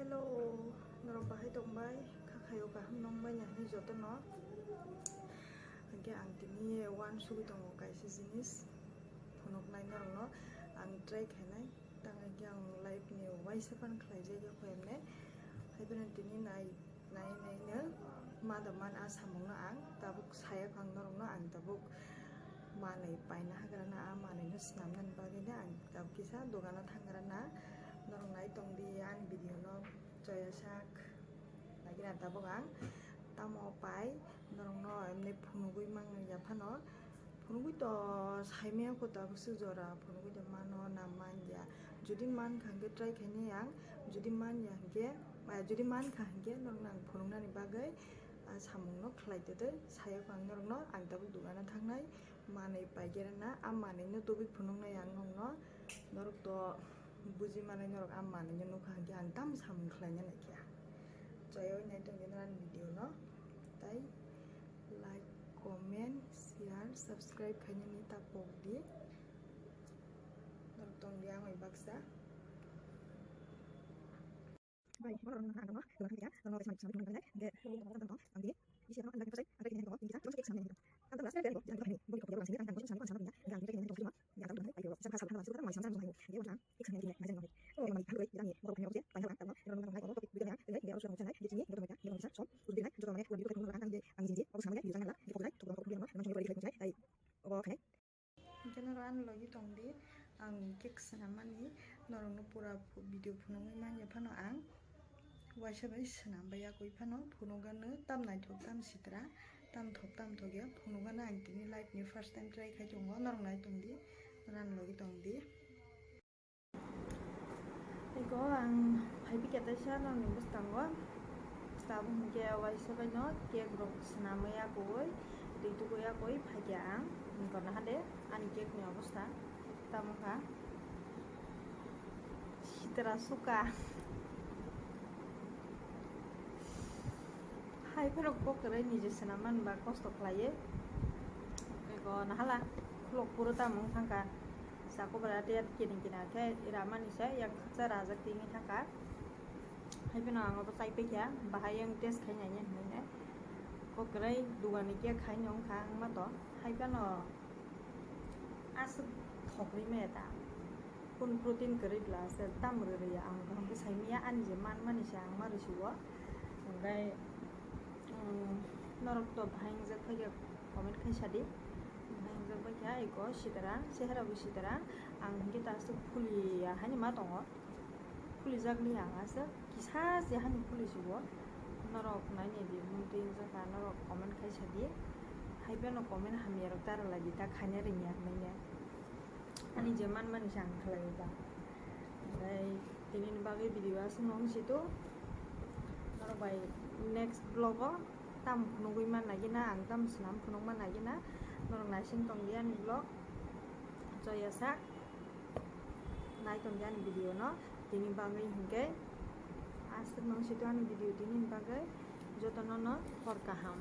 Hello, norok bahai tongbai, kakayo kaham nongbai nyahni joto no. Angke ang tini one sugi tongo kaisi jinis phonok nai norok no ang try khainai tang angke ang live ni waisapan khlaijai ge khoyamne haibena tini nai no madaman asamong no ang tabuk sayak ang norok no ang tabuk manai paina hagrana a manai no snamnan bagina ang tabuk kisa dogano thangrana norok nai tongdi an video no joya sak lagi tabuk ang tamo pai norok no emne phunugui mang yapano phunugui to saimea ko tabuk sujora phunugui de mano na manja judi man khangge try khaini ang judi man yangge judi man khangge norok nang phunungnani bagai samung no khlaitode sayak ang norok no ang tabuk dugana thangnai manai paigerana a manai no tobik phunungnai ang no norok to buji manai norok am manai no nukha hangge ang tam samung khlaina naikya joyo nai tonggen ran video no tai like comment share subscribe khainani tapok di norok tongdi ang oi baksa bai mono no hang no no khangya no no samai samai de no angdi isi no lagi pasai ada kini ko kita terus eksamen itu kan terus ada yang kami bagi ko yang sini kan terus sampai sampai ya yang ini terus ya tahu ayo sampai sampai sudah masih sampai sampai dia ulang eksamen ini macam ni oh memang kalau kita ni mau punya banyak orang tahu orang orang lain topik bidangnya dia harus orang sana di sini kita mereka dia bisa so udah nak juga mereka lebih ketemu orang yang angin aku sama dia janganlah di fokus tukang topik dia memang cuma boleh saya ai oke general lagi tongdi ang kek senamani norong pura video phunong man ya phano ang waisabai senambai akoi phano phunogano tam naithok tam sitra tam thok tam thoge phunogano ang tini live ni first time try khai tongo norong nai tongdi ran logi tongdi ego ang phaibi keta sa norong ni bustango tabu hingke waisabai no cake rok senamai akoi ritugoi akoi phaikia ang korna hade ani cake ni obostha tamukha sitra suka hai pherok kokore nije senaman ba kosto khlaye ego nahala khulok puro tamung thangka sako berarti kining kina ke iramani sa yang khaksa rajak tingi thangka hai pino ang obo sai pekya bahai yang test khainai ne hne kokore dugani ke khainong khang ma to hai pano asuk thokri me ta kun protein kari glass tam re ya ang ham ke saimia an je man mani sang ma risuwa ngai norok to bhaing jak phaiga comment khaisadi bhaing jak bhaikha ego sitara sehara bu sitara ang hingke ta su phuli ya hani ma tongo phuli jakni ang asa kisa je hani phuli sibo norok nai ne bi muntin jaka norok comment khaisadi haibe no comment hamia rok tar lagi ta khane rinya maine ani je man man sang khlai ba dai tinin bagi video asung situ norok bai next vlog tam phunugui man lagina ang tam snam phunung man lagina norok nasing tongdian vlog joya sak nai tongdian video no tini bagai hingke asuk nong situ ani video tini bagai jotono no hor kaham